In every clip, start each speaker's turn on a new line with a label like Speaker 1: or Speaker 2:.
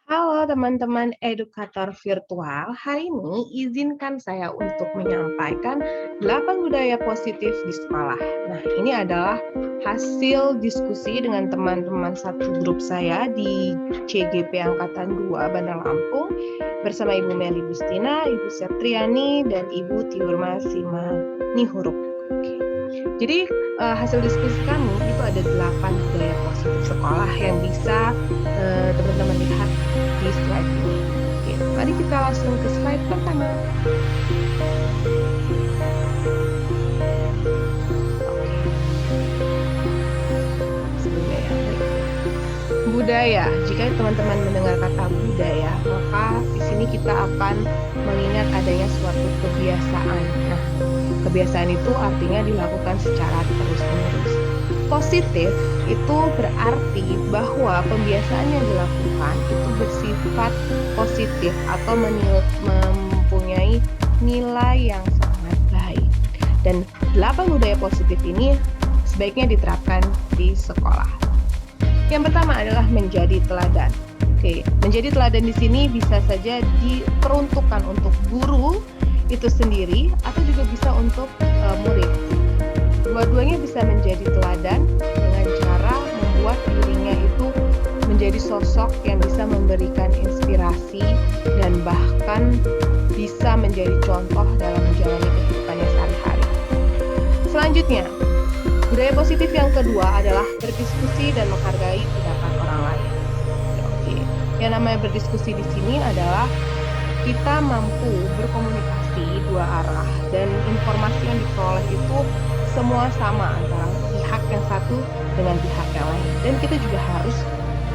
Speaker 1: Halo teman-teman edukator virtual, hari ini izinkan saya untuk menyampaikan 8 budaya positif di sekolah. Nah, ini adalah hasil diskusi dengan teman-teman satu grup saya di CGP Angkatan 2 Bandar Lampung bersama Ibu Meli Gustina, Ibu Septriani, dan Ibu Tiurma Simanihuruk. Jadi hasil diskusi kami itu ada 8 budaya positif sekolah yang bisa teman-teman lihat di slide ini. Oke, mari kita langsung ke slide pertama. Sebelumnya ya, budaya. Jika teman-teman mendengar kata budaya, maka di sini kita akan mengingat adanya suatu kebiasaan. Nah, kebiasaan itu artinya dilakukan secara terus-menerus. Positif itu berarti bahwa pembiasaan yang dilakukan itu bersifat positif atau mempunyai nilai yang sangat baik. Dan 8 budaya positif ini sebaiknya diterapkan di sekolah. Yang pertama adalah menjadi teladan. Oke, menjadi teladan di sini bisa saja diperuntukkan untuk guru itu sendiri atau juga bisa untuk murid. Dua-duanya bisa menjadi teladan dengan cara membuat dirinya itu menjadi sosok yang bisa memberikan inspirasi dan bahkan bisa menjadi contoh dalam menjalani kehidupannya sehari-hari. Selanjutnya, budaya positif yang kedua adalah berdiskusi dan menghargai pendapat orang lain. Oke. Yang namanya berdiskusi di sini adalah kita mampu berkomunikasi dua arah dan informasi yang diperoleh itu semua sama antara pihak yang satu dengan pihak yang lain. Dan kita juga harus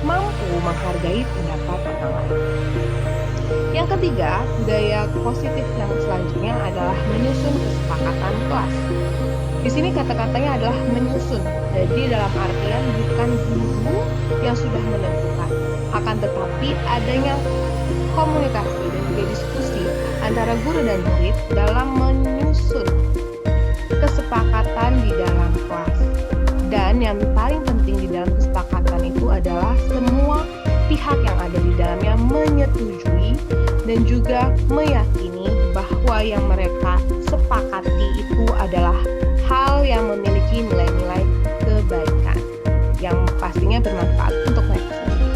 Speaker 1: mampu menghargai pendapat orang lain. Yang ketiga, budaya positif yang selanjutnya adalah menyusun kesepakatan kelas. Di sini kata-katanya adalah menyusun. Jadi dalam artian bukan guru yang sudah menentukan, akan tetapi adanya komunikasi dan juga diskusi antara guru dan murid dalam menyusun kesepakatan di dalam kelas. Dan yang paling penting di dalam kesepakatan itu adalah semua pihak yang ada di dalamnya menyetujui dan juga meyakini bahwa yang mereka sepakati itu adalah hal yang memiliki nilai-nilai kebaikan yang pastinya bermanfaat untuk mereka sendiri.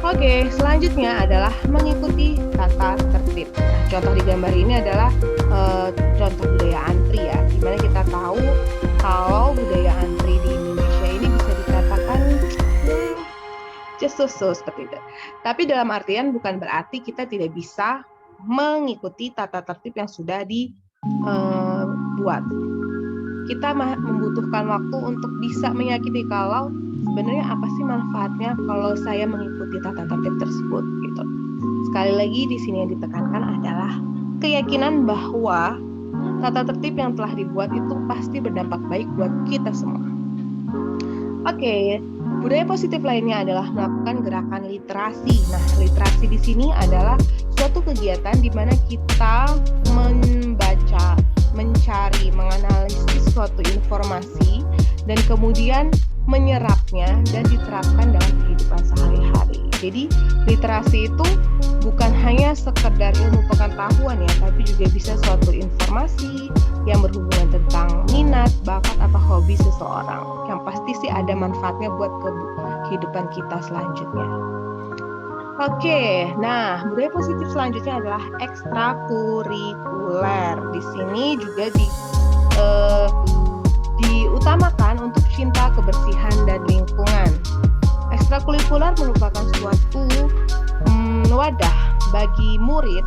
Speaker 1: Oke, selanjutnya adalah mengikuti tata tertib. Nah, contoh di gambar ini adalah contoh budaya antri ya, dimana kita tahu kalau budaya antri di Indonesia ini bisa dikatakan just so seperti itu. Tapi dalam artian bukan berarti kita tidak bisa mengikuti tata tertib yang sudah dibuat. Kita membutuhkan waktu untuk bisa meyakini kalau sebenarnya apa sih manfaatnya kalau saya mengikuti tata tertib tersebut gitu. Sekali lagi di sini yang ditekankan adalah keyakinan bahwa tata tertib yang telah dibuat itu pasti berdampak baik buat kita semua. Oke, budaya positif lainnya adalah melakukan gerakan literasi. Nah, literasi di sini adalah suatu kegiatan di mana kita membaca, mencari, menganalisis suatu informasi dan kemudian menyerapnya dan diterapkan dalam kehidupan sehari-hari. Jadi literasi itu bukan hanya sekedar ilmu pengetahuan ya, tapi juga bisa suatu informasi yang berhubungan tentang minat, bakat atau hobi seseorang. Yang pasti sih ada manfaatnya buat kehidupan kita selanjutnya. Oke, nah budaya positif selanjutnya adalah ekstrakurikuler. Di sini juga diutamakan untuk cinta kebersihan dan lingkungan. Ekstrakurikuler merupakan suatu wadah bagi murid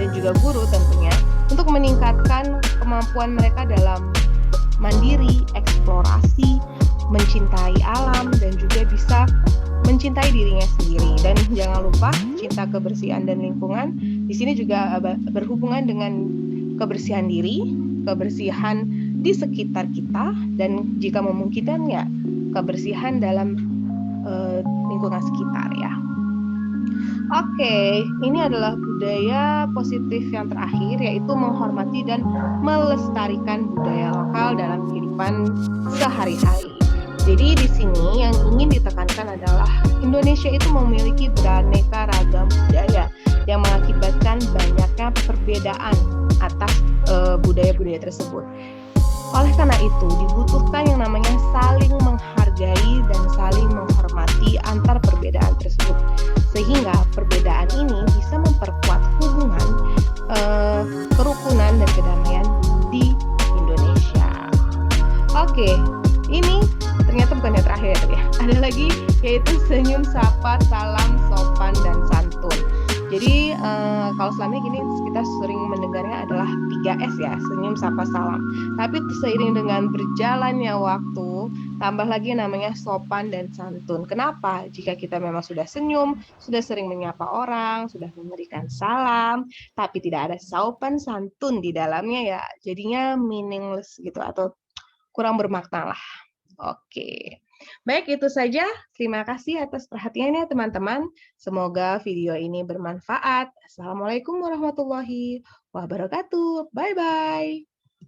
Speaker 1: dan juga guru tentunya untuk meningkatkan kemampuan mereka dalam mandiri, eksplorasi, mencintai alam dan juga bisa mencintai dirinya sendiri. Dan jangan lupa cinta kebersihan dan lingkungan di sini juga berhubungan dengan kebersihan diri, kebersihan di sekitar kita, dan jika memungkinkan ya kebersihan dalam lingkungan sekitar ya. Oke, ini adalah budaya positif yang terakhir, yaitu menghormati dan melestarikan budaya lokal dalam kehidupan sehari-hari. Jadi di sini yang ingin ditekankan adalah Indonesia Indonesia itu memiliki beraneka ragam budaya yang mengakibatkan banyaknya perbedaan atas budaya-budaya tersebut. Oleh karena itu, dibutuhkan yang namanya saling menghargai dan saling menghormati antar perbedaan tersebut. Sehingga perbedaan ini bisa memperkuat hubungan, kerukunan, dan kedamaian di Indonesia. Oke, ini ternyata bukan yang terakhir ya. Ada lagi, yaitu senyum, sapa, salam, sopan, dan santun. Jadi kalau selama ini kita sering mendengarnya adalah 3S ya, senyum, sapa, salam. Tapi seiring dengan berjalannya waktu, tambah lagi namanya sopan dan santun. Kenapa? Jika kita memang sudah senyum, sudah sering menyapa orang, sudah memberikan salam, tapi tidak ada sopan santun di dalamnya ya, jadinya meaningless gitu atau kurang bermakna lah. Oke. Baik, itu saja. Terima kasih atas perhatiannya, teman-teman. Semoga video ini bermanfaat. Assalamualaikum warahmatullahi wabarakatuh. Bye-bye.